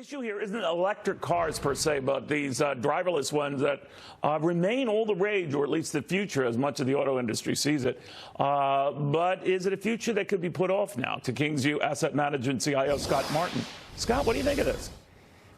issue here isn't electric cars per se, but these driverless ones that remain all the rage, or at least the future, as much of the auto industry sees it. But is it a future that could be put off now? To Kingsview Asset Management CIO Scott Martin. Scott, what do you think of this?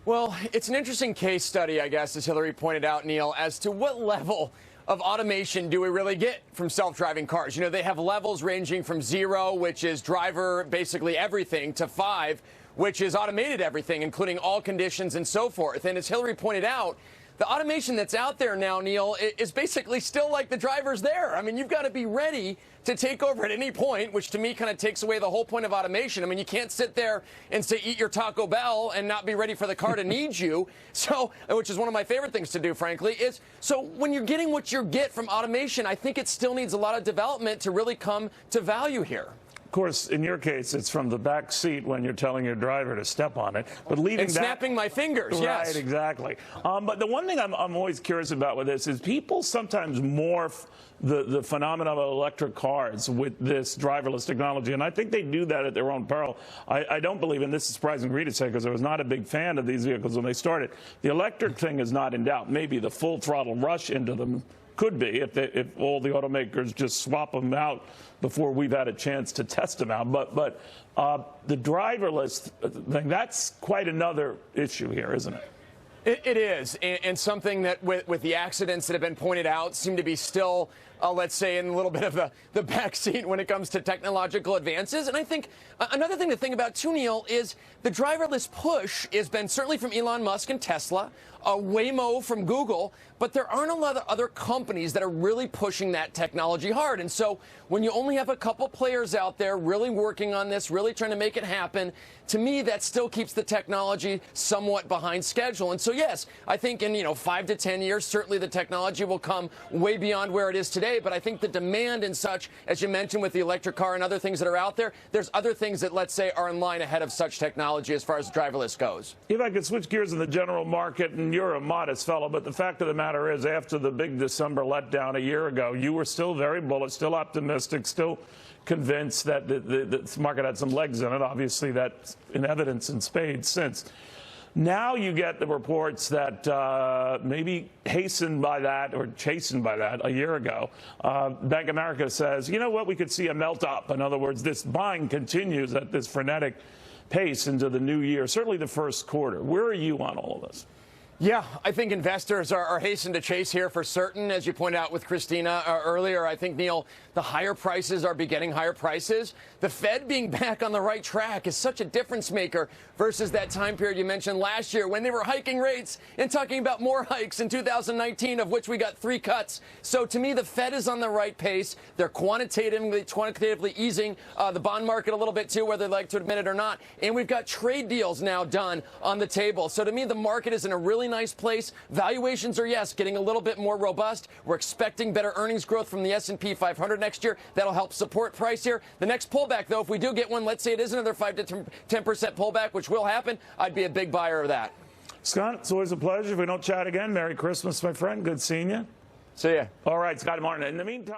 Well, it's an interesting case study, I guess, as Hillary pointed out, Neil, as to what level of automation do we really get from self-driving cars. You know, they have levels ranging from 0, which is driver basically everything, to 5, which is automated everything, including all conditions and so forth. And as Hillary pointed out, the automation that's out there now, Neil, is basically still like the driver's there. I mean, you've got to be ready to take over at any point, which to me kind of takes away the whole point of automation. I mean, you can't sit there and say, eat your Taco Bell and not be ready for the car to need you. So, which is one of my favorite things to do, frankly, is so when you're getting what you get from automation, I think it still needs a lot of development to really come to value here. Of course, in your case, it's from the back seat when you're telling your driver to step on it. But leaving and snapping my fingers, yes. Right, exactly. But the one thing I'm always curious about with this is people sometimes morph the phenomenon of electric cars with this driverless technology, and I think they do that at their own peril. I don't believe, and this is surprising for me to say because I was not a big fan of these vehicles when they started, the electric thing is not in doubt. Maybe the full throttle rush into them could be if all the automakers just swap them out before we've had a chance to test them out. But the driverless thing, that's quite another issue here, isn't it? It is, and something that with the accidents that have been pointed out seem to be still, let's say, in a little bit of the backseat when it comes to technological advances. And I think another thing to think about, too, Neil, is the driverless push has been certainly from Elon Musk and Tesla, Waymo from Google, but there aren't a lot of other companies that are really pushing that technology hard. And so when you only have a couple players out there really working on this, really trying to make it happen, to me, that still keeps the technology somewhat behind schedule. And so, yes, I think in 5 to 10 years, certainly the technology will come way beyond where it is today. But I think the demand and such, as you mentioned with the electric car and other things that are out there, there's other things that, let's say, are in line ahead of such technology as far as driverless goes. If I could switch gears in the general market, and you're a modest fellow, but the fact of the matter is, after the big December letdown a year ago, you were still very bullish, still optimistic, still convinced that the market had some legs in it. Obviously, that's in evidence in spades since. Now you get the reports that maybe hastened by that or chastened by that a year ago. Bank of America says, you know what, we could see a melt up. In other words, this buying continues at this frenetic pace into the new year, certainly the first quarter. Where are you on all of this? Yeah, I think investors are hastened to chase here for certain. As you pointed out with Christina earlier, I think, Neil, the higher prices are begetting higher prices. The Fed being back on the right track is such a difference maker versus that time period you mentioned last year when they were hiking rates and talking about more hikes in 2019, of which we got 3 cuts. So to me, the Fed is on the right pace. They're quantitatively easing the bond market a little bit too, whether they like to admit it or not. And we've got trade deals now done on the table. So to me, the market is in a really nice place. Valuations are, yes, getting a little bit more robust. We're expecting better earnings growth from the S&P 500 next year. That'll help support price here. The next pullback, though, if we do get one, let's say it is another 5 to 10% pullback, which will happen, I'd be a big buyer of that. Scott, it's always a pleasure. If we don't chat again, Merry Christmas, my friend. Good seeing you. See ya. All right, Scott Martin. In the meantime...